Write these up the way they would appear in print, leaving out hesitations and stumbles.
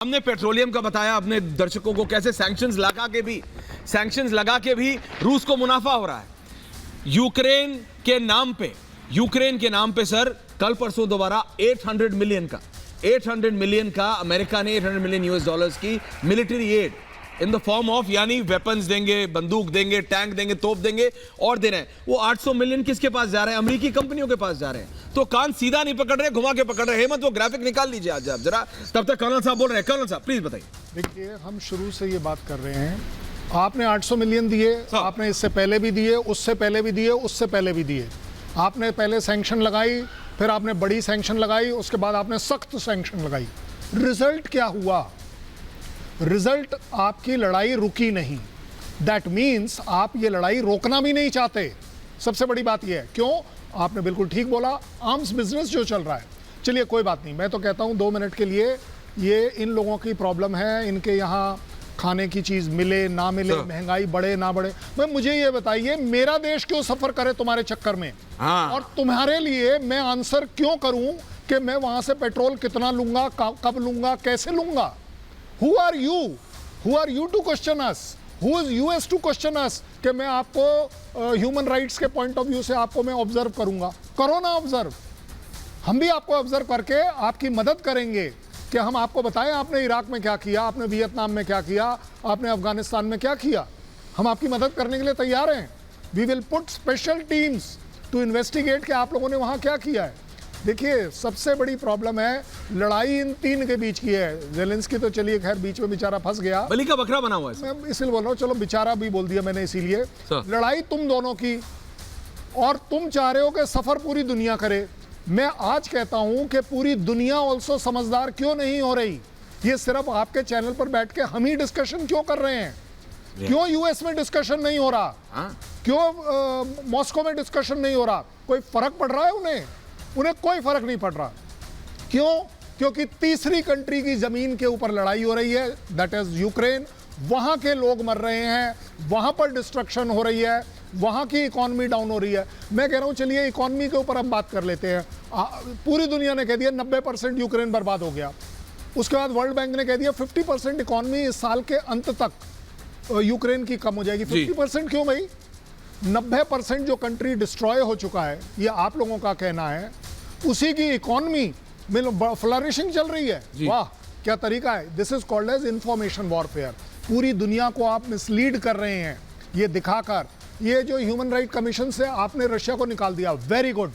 हमने पेट्रोलियम का बताया अपने दर्शकों को, कैसे सैंक्शंस लगा के भी रूस को मुनाफा हो रहा है। यूक्रेन के नाम पे सर कल परसों दोबारा 800 मिलियन का अमेरिका ने 800 मिलियन यूएस डॉलर्स की military add in the form of, यानी वेपन्स देंगे, बंदूक देंगे, टैंक देंगे, तोप देंगे और दे रहे हैं। वो 800 मिलियन किसके पास जा रहे हैं? अमेरिकी कंपनियों के पास जा रहे हैं। तो कान सीधा नहीं पकड़ रहे, घुमा के पकड़ रहे। हेमंत वो ग्राफिक निकाल लीजिए आज आप जरा, तब तक कर्नल साहब बोल रहे हैं। कर्नल साहब प्लीज बताइए। देखिए, हम शुरू से ये बात कर रहे हैं, आपने 800 मिलियन दिए, आपने इससे पहले भी दिए, उससे पहले भी दिए, उससे पहले भी दिए। आपने पहले सैंक्शन लगाई, फिर आपने बड़ी सैंक्शन लगाई, उसके बाद आपने सख्त सैंक्शन लगाई। रिजल्ट क्या हुआ? रिजल्ट, आपकी लड़ाई रुकी नहीं। दैट मीन्स आप ये लड़ाई रोकना भी नहीं चाहते। सबसे बड़ी बात यह है। क्यों? आपने बिल्कुल ठीक बोला, आर्म्स बिजनेस जो चल रहा है। चलिए कोई बात नहीं, मैं तो कहता हूं 2 मिनट के लिए, ये इन लोगों की प्रॉब्लम है, इनके यहाँ खाने की चीज मिले ना मिले, महंगाई बढ़े ना बढ़े। मैं मुझे ये बताइए, मेरा देश क्यों सफर करे तुम्हारे चक्कर में? और तुम्हारे लिए मैं आंसर क्यों करूं कि मैं वहां से पेट्रोल कितना लूंगा, कब लूंगा, कैसे लूंगा? Who are you? Who are you to question us? Who is US to question us? कि मैं आपको ह्यूमन राइट्स के पॉइंट ऑफ व्यू से आपको मैं ऑब्जर्व करूंगा। करो ना ऑब्जर्व, हम भी आपको ऑब्जर्व करके आपकी मदद करेंगे कि हम आपको बताएं आपने इराक में क्या किया, आपने वियतनाम में क्या किया, आपने अफगानिस्तान में क्या किया। हम आपकी मदद करने के लिए तैयार हैं। We will put special teams to investigate कि आप लोगों ने वहाँ क्या किया है। देखिए, सबसे बड़ी प्रॉब्लम है, लड़ाई इन 3 के बीच की है। जेलेंस्की तो चलिए खैर बीच में बेचारा फंस गया, बलि का बकरा बना हुआ है। मैं इसलिए बोल रहा हूँ, चलो बेचारा भी बोल दिया मैंने इसीलिए। लड़ाई तुम दोनों की, और तुम चाह रहे हो कि सफर पूरी दुनिया करे। मैं आज कहता हूं कि पूरी दुनिया ऑल्सो समझदार क्यों नहीं हो रही। ये सिर्फ आपके चैनल पर बैठ के हम ही डिस्कशन क्यों कर रहे हैं? क्यों यूएस में डिस्कशन नहीं हो रहा? क्यों मॉस्को में डिस्कशन नहीं हो रहा? कोई फर्क पड़ रहा है उन्हें कोई फर्क नहीं पड़ रहा। क्यों? क्योंकि तीसरी कंट्री की जमीन के ऊपर लड़ाई हो रही है, दैट इज यूक्रेन। वहां के लोग मर रहे हैं, वहां पर डिस्ट्रक्शन हो रही है, वहां की इकोनॉमी डाउन हो रही है। मैं कह रहा हूं, चलिए इकोनॉमी के ऊपर हम बात कर लेते हैं। पूरी दुनिया ने कह दिया 90% यूक्रेन बर्बाद हो गया। उसके बाद वर्ल्ड बैंक ने कह दिया 50% इकोनॉमी इस साल के अंत तक यूक्रेन की कम हो जाएगी। 50% क्यों भाई? 90% जो कंट्री डिस्ट्रॉय हो चुका है, ये आप लोगों का कहना है, उसी की इकोनॉमी में फ्लरिशिंग चल रही है। वाह, क्या तरीका है! This is called as information warfare. पूरी दुनिया को आप मिसलीड कर रहे हैं ये दिखाकर। ये जो ह्यूमन राइट कमीशन से आपने रशिया को निकाल दिया, वेरी गुड,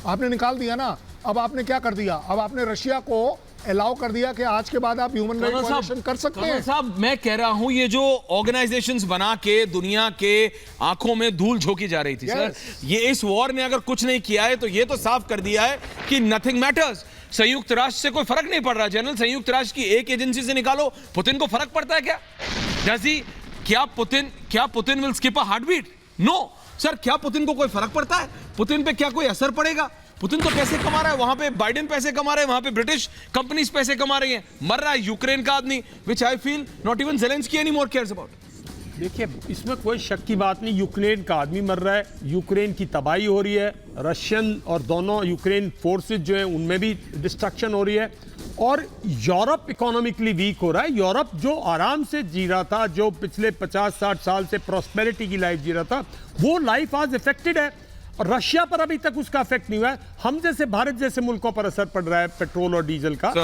आपने निकाल दिया ना। अब आपने क्या कर दिया? अब आपने रशिया को अलाउ कर दिया कि आज के बाद आप ह्यूमन राइट वायलेशन कर सकते हैं। साहब, मैं कह रहा हूं, ये जो ऑर्गेनाइजेशंस बना के दुनिया के आंखों में धूल झोंकी जा रही थी सर, ये इस वॉर ने अगर कुछ नहीं किया है तो ये तो साफ कर दिया है कि नथिंग मैटर्स। संयुक्त राष्ट्र से कोई फर्क नहीं पड़ रहा। जनरल, संयुक्त राष्ट्र की एक एजेंसी से निकालो, पुतिन को फर्क पड़ता है क्या? जैसी क्या Putin will skip a heart beat? No sir, क्या पुतिन को कोई फर्क पड़ता है? पुतिन पे क्या कोई असर पड़ेगा? पुतिन तो पैसे कमा रहा है, वहां पे बाइडेन पैसे कमा रहे हैं, वहां पे ब्रिटिश कंपनीज पैसे कमा रही हैं। मर रहा है यूक्रेन का आदमी, which I feel not even Zelensky anymore cares about. देखिए, इसमें कोई शक की बात नहीं, यूक्रेन का आदमी मर रहा है, यूक्रेन की तबाही हो रही है, रशियन और दोनों यूक्रेन फोर्सेज जो हैं उनमें भी डिस्ट्रक्शन हो रही है, और यूरोप इकोनॉमिकली वीक हो रहा है। यूरोप जो आराम से जी रहा था, जो पिछले 50-60 साल से प्रॉस्पेरिटी की लाइफ जी रहा था, वो लाइफ आज इफेक्टेड है। और रशिया पर अभी तक उसका इफेक्ट नहीं हुआ है। हम जैसे भारत जैसे मुल्कों पर असर पड़ रहा है पेट्रोल और डीजल का।